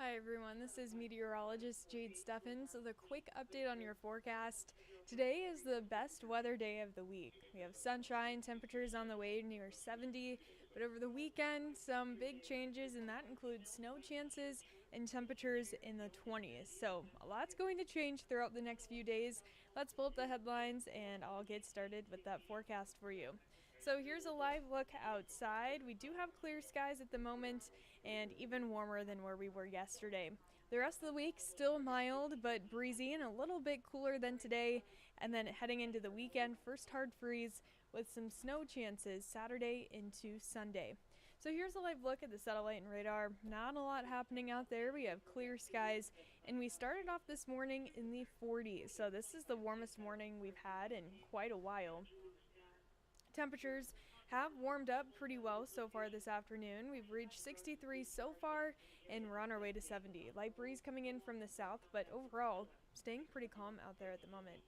Hi everyone, this is meteorologist Jade'S with a quick update on your forecast. Today is the best weather day of the week. We have sunshine, temperatures on the way near 70, but over the weekend, some big changes, and that includes snow chances and temperatures in the 20s. So, a lot's going to change throughout the next few days. Let's pull up the headlines and I'll get started with that forecast for you. So here's a live look outside. We do have clear skies at the moment and even warmer than where we were yesterday. The rest of the week still mild but breezy and a little bit cooler than today. And then heading into the weekend, first hard freeze with some snow chances Saturday into Sunday. So here's a live look at the satellite and radar. Not a lot happening out there. We have clear skies and we started off this morning in the 40s. So this is the warmest morning we've had in quite a while. Temperatures have warmed up pretty well so far this afternoon. We've reached 63 so far and we're on our way to 70. Light breeze coming in from the south, but overall staying pretty calm out there at the moment.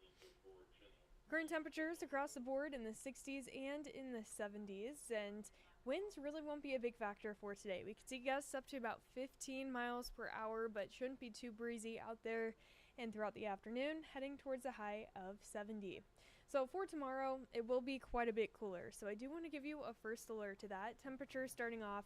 Current temperatures across the board in the 60s and in the 70s, and winds really won't be a big factor for today. We could see gusts up to about 15 miles per hour, but shouldn't be too breezy out there. And throughout the afternoon, heading towards a high of 70. So for tomorrow, it will be quite a bit cooler. So I do want to give you a first alert to that. Temperature starting off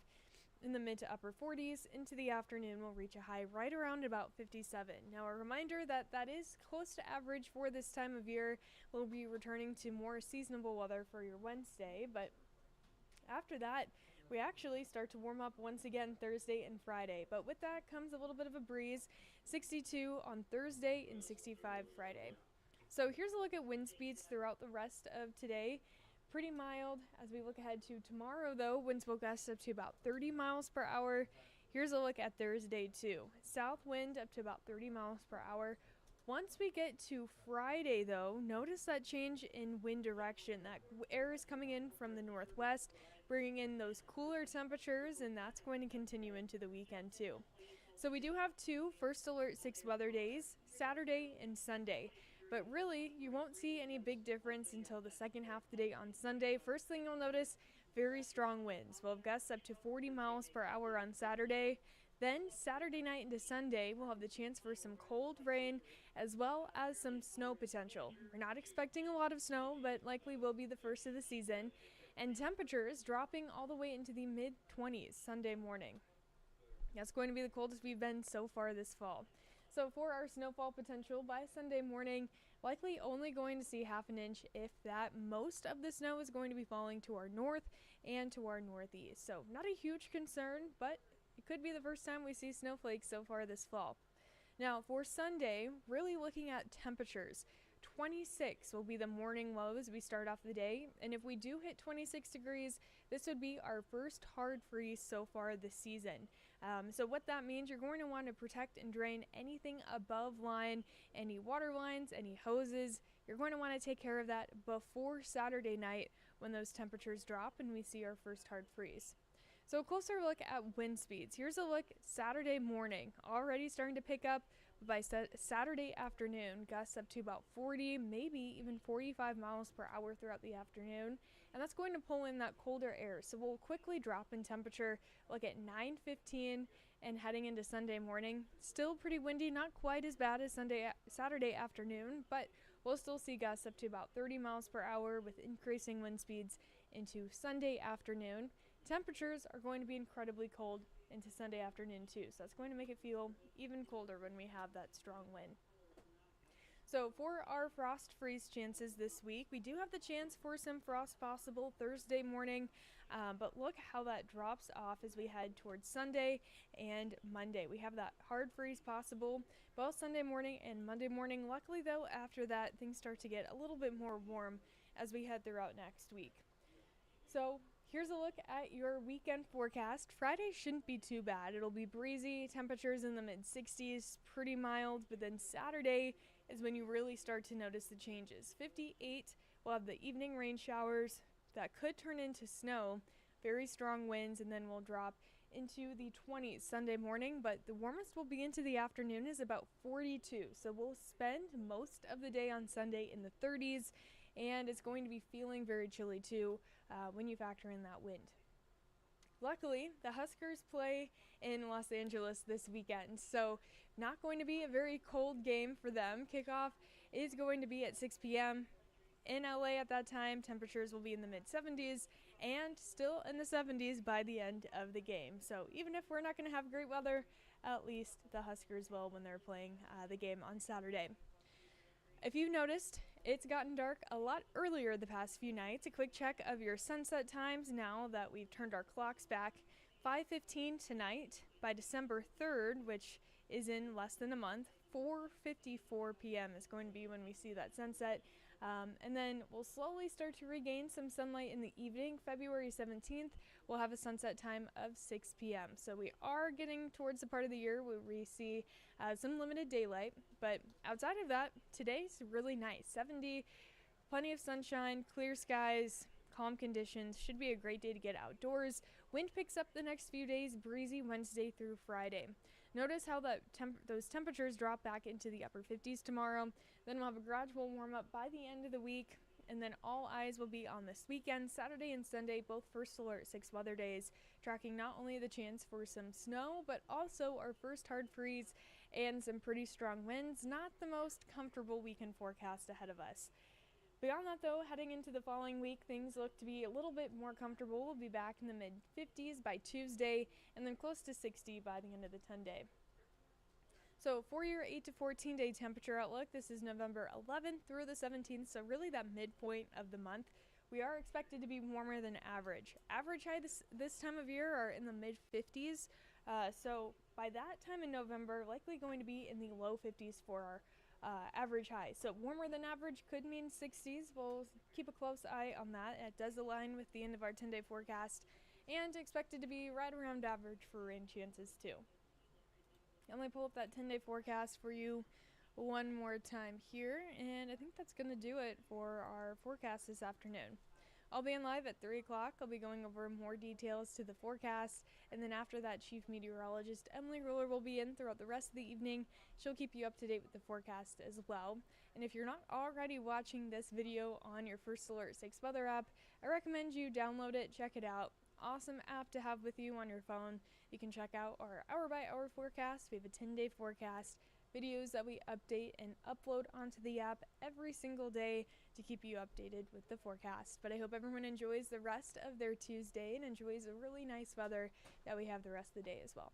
in the mid to upper 40s. Into the afternoon, we'll reach a high right around about 57. Now, a reminder that that is close to average for this time of year. We'll be returning to more seasonable weather for your Wednesday, but after that, we actually start to warm up once again Thursday and Friday. But with that comes a little bit of a breeze, 62 on Thursday and 65 Friday. So here's a look at wind speeds throughout the rest of today. Pretty mild as we look ahead to tomorrow, though. Winds will gust up to about 30 miles per hour. Here's a look at Thursday, too. South wind up to about 30 miles per hour. Once we get to Friday, though, notice that change in wind direction. That air is coming in from the northwest, bringing in those cooler temperatures, and that's going to continue into the weekend, too. So we do have two first alert 6 weather days, Saturday and Sunday. But really, you won't see any big difference until the second half of the day on Sunday. First thing you'll notice, very strong winds. We'll have gusts up to 40 miles per hour on Saturday. Then Saturday night into Sunday, we'll have the chance for some cold rain as well as some snow potential. We're not expecting a lot of snow, but likely will be the first of the season. And temperatures dropping all the way into the mid-20s Sunday morning. That's going to be the coldest we've been so far this fall. So for our snowfall potential by Sunday morning, likely only going to see half an inch, if that. Most of the snow is going to be falling to our north and to our northeast. So not a huge concern, but it could be the first time we see snowflakes so far this fall. Now for Sunday, really looking at temperatures. 26 will be the morning lows we start off the day, and if we do hit 26 degrees, this would be our first hard freeze so far this season. So what that means, you're going to want to protect and drain anything above line, any water lines, any hoses. You're going to want to take care of that before Saturday night when those temperatures drop and we see our first hard freeze. So a closer look at wind speeds. Here's a look Saturday morning, already starting to pick up. By Saturday afternoon, gusts up to about 40, maybe even 45 miles per hour throughout the afternoon. And that's going to pull in that colder air. So we'll quickly drop in temperature, look at 9:15 and heading into Sunday morning. Still pretty windy, not quite as bad as Saturday afternoon, but we'll still see gusts up to about 30 miles per hour with increasing wind speeds into Sunday afternoon. Temperatures are going to be incredibly cold into Sunday afternoon too, so that's going to make it feel even colder when we have that strong wind. So for our frost freeze chances this week, we do have the chance for some frost possible Thursday morning, but look how that drops off as we head towards Sunday and Monday. We have that hard freeze possible both Sunday morning and Monday morning. Luckily though, after that, things start to get a little bit more warm as we head throughout next week. So here's a look at your weekend forecast. Friday shouldn't be too bad. It'll be breezy, temperatures in the mid-60s, pretty mild, but then Saturday is when you really start to notice the changes. 58, we'll have the evening rain showers that could turn into snow, very strong winds, and then we'll drop into the 20s Sunday morning, but the warmest will be into the afternoon is about 42. So we'll spend most of the day on Sunday in the 30s, and it's going to be feeling very chilly too when you factor in that wind. Luckily, the Huskers play in Los Angeles this weekend, so not going to be a very cold game for them. Kickoff is going to be at 6 p.m. in LA at that time. Temperatures will be in the mid 70s and still in the 70s by the end of the game. So even if we're not going to have great weather, at least the Huskers will when they're playing the game on Saturday. If you've noticed, it's gotten dark a lot earlier the past few nights. A quick check of your sunset times now that we've turned our clocks back. 5:15 tonight. By December 3rd, which is in less than a month, 4:54 p.m. is going to be when we see that sunset. And then we'll slowly start to regain some sunlight in the evening. February 17th, we'll have a sunset time of 6 p.m. So we are getting towards the part of the year where we see some limited daylight. But outside of that, today's really nice. 70, plenty of sunshine, clear skies, calm conditions. Should be a great day to get outdoors. Wind picks up the next few days, breezy Wednesday through Friday. Notice how those temperatures drop back into the upper 50s tomorrow. Then we'll have a gradual warm up by the end of the week. And then all eyes will be on this weekend, Saturday and Sunday, both first alert 6 weather days, tracking not only the chance for some snow, but also our first hard freeze and some pretty strong winds. Not the most comfortable weekend forecast ahead of us. Beyond that, though, heading into the following week, things look to be a little bit more comfortable. We'll be back in the mid-50s by Tuesday, and then close to 60 by the end of the 10-day. So for your 8 to 14-day temperature outlook, this is November 11th through the 17th, so really that midpoint of the month. We are expected to be warmer than average. Average high this time of year are in the mid-50s, so by that time in November, likely going to be in the low 50s for our average high. So warmer than average could mean 60s. We'll keep a close eye on that. It does align with the end of our 10-day forecast and expected to be right around average for rain chances too. Let me pull up that 10-day forecast for you one more time here, and I think that's going to do it for our forecast this afternoon. I'll be in live at 3 o'clock. I'll be going over more details to the forecast, and then after that, Chief Meteorologist Emily Ruller will be in throughout the rest of the evening. She'll keep you up to date with the forecast as well. And if you're not already watching this video on your First Alert 6 weather app, I recommend you download it, check it out. Awesome app to have with you on your phone. You can check out our hour-by-hour forecast. We have a 10-day forecast, videos that we update and upload onto the app every single day to keep you updated with the forecast. But I hope everyone enjoys the rest of their Tuesday and enjoys the really nice weather that we have the rest of the day as well.